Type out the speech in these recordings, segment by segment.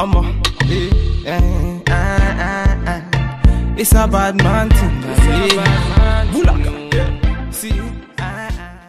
It's a bad man thing.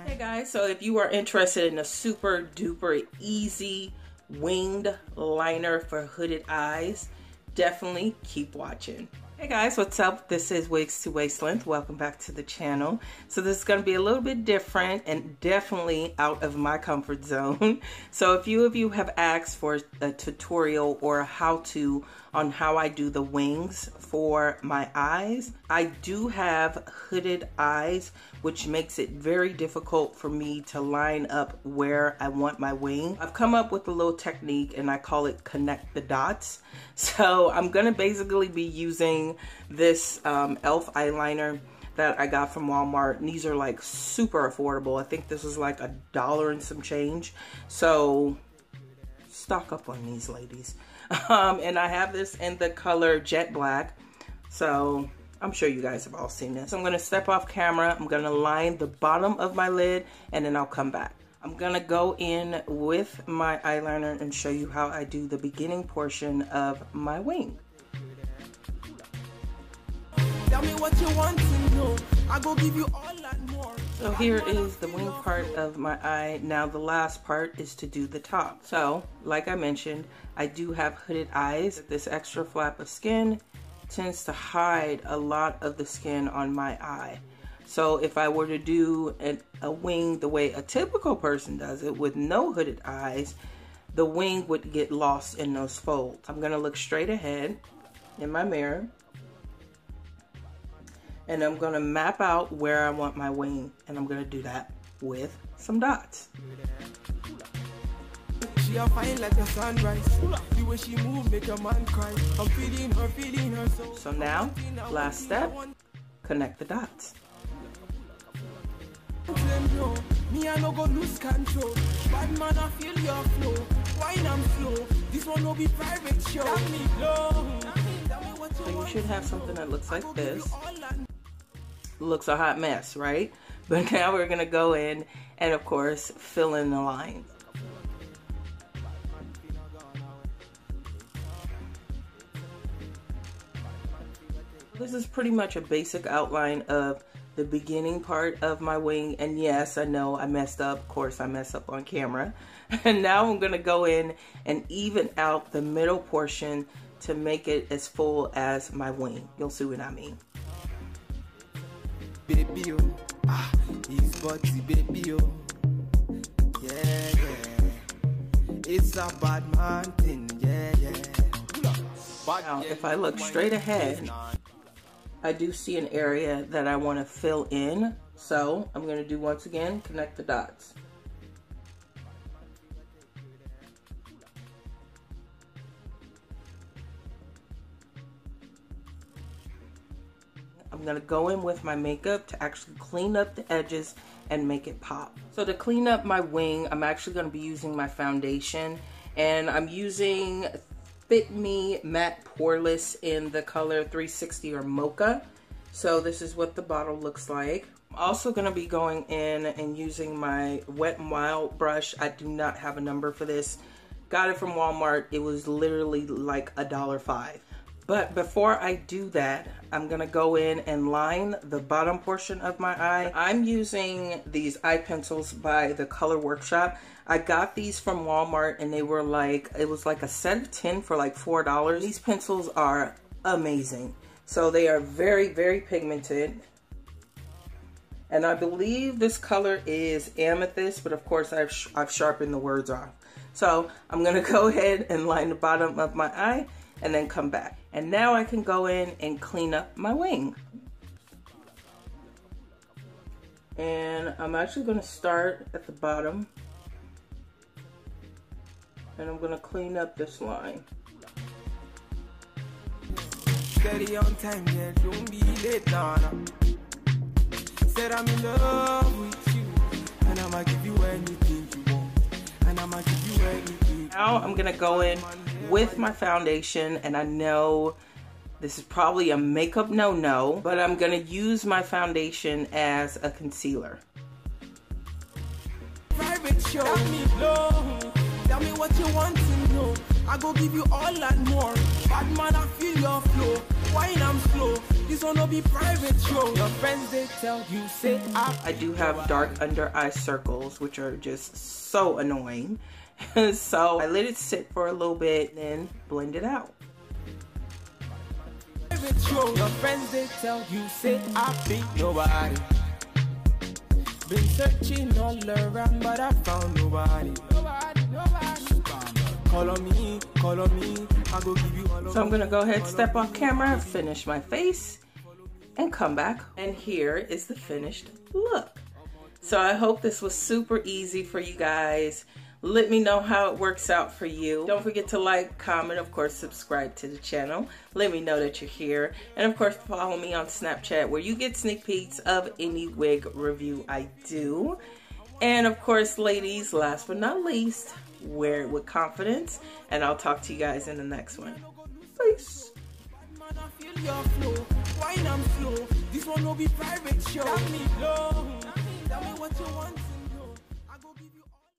Hey guys, so if you are interested in a super duper easy winged liner for hooded eyes, definitely keep watching. Hey guys, what's up? This is Wigs to Waist Length. Welcome back to the channel. So this is going to be a little bit different and definitely out of my comfort zone. So a few of you have asked for a tutorial or a how-to on how I do the wings for my eyes. I do have hooded eyes, which makes it very difficult for me to line up where I want my wing. I've come up with a little technique and I call it connect the dots. So I'm gonna basically be using this E.L.F eyeliner that I got from Walmart, and these are like super affordable. I think this is like $1 and some change. So stock up on these, ladies. And I have this in the color Jet Black. So I'm sure you guys have all seen this. I'm gonna step off camera. I'm gonna line the bottom of my lid and then I'll come back. I'm gonna go in with my eyeliner and show you how I do the beginning portion of my wing. Tell me what you want to know. I go give you all that more. So here is the wing part of my eye. Now the last part is to do the top. So like I mentioned, I do have hooded eyes. This extra flap of skin tends to hide a lot of the skin on my eye. So if I were to do a wing the way a typical person does it with no hooded eyes, the wing would get lost in those folds. I'm gonna look straight ahead in my mirror and I'm gonna map out where I want my wing, and I'm gonna do that with some dots. She a fine like a sunrise. The way she move make a man cry. I'm feeling her so now, last step, connect the dots. Me I no go lose control. Bad man I feel your flow. Wine and flow. This one will be private show. So you should have something that looks like this. Looks a hot mess, right? But now we're gonna go in and of course fill in the lines. This is pretty much a basic outline of the beginning part of my wing, and yes, I know I messed up. Of course I mess up on camera. And now I'm gonna go in and even out the middle portion to make it as full as my wing. You'll see what I mean. Baby, oh, his body, baby, oh, yeah, it's a bad man thing, yeah. Now, if I look straight ahead, I do see an area that I want to fill in, so I'm going to do once again, connect the dots. I'm going to go in with my makeup to actually clean up the edges and make it pop. So to clean up my wing, I'm actually going to be using my foundation, and I'm using FITME Matte Poreless in the color 360 or Mocha. So this is what the bottle looks like. I'm also going to be going in and using my Wet n Wild brush. I do not have a number for this. Got it from Walmart. It was literally like $1.05. But before I do that, I'm gonna go in and line the bottom portion of my eye. I'm using these eye pencils by the Color Workshop. I got these from Walmart and they were like, it was like a set of 10 for like $4. These pencils are amazing. So they are very, very pigmented. And I believe this color is amethyst, but of course I've sharpened the words off. So I'm gonna go ahead and line the bottom of my eye and then come back. And now I can go in and clean up my wing. And I'm actually gonna start at the bottom. And I'm gonna clean up this line. Steady on time, yeah, don't be late, nah. Said I'm in love with you, and I'ma give you anything you want, and I'ma give you anything. Now I'm gonna go in with my foundation, and I know this is probably a makeup no-no, but I'm gonna use my foundation as a concealer. Private show. Tell me what you want to know. I go give you all and more. Bad man, I feel your flow. Wine I'm slow. This one will be private show. Your friends they tell you say I do have dark under eye circles, which are just so annoying. So I let it sit for a little bit, then blend it out. Your friends they tell you say I think nobody. Been searching all around, but I found nobody. Call on me, I go give you all. So I'm gonna go ahead, step off camera, finish my face, and come back. And here is the finished look. So I hope this was super easy for you guys. Let me know how it works out for you. Don't forget to like, comment, of course, subscribe to the channel. Let me know that you're here. And of course, follow me on Snapchat where you get sneak peeks of any wig review I do. And of course, ladies, last but not least, wear it with confidence. And I'll talk to you guys in the next one. Peace. This one will be private show.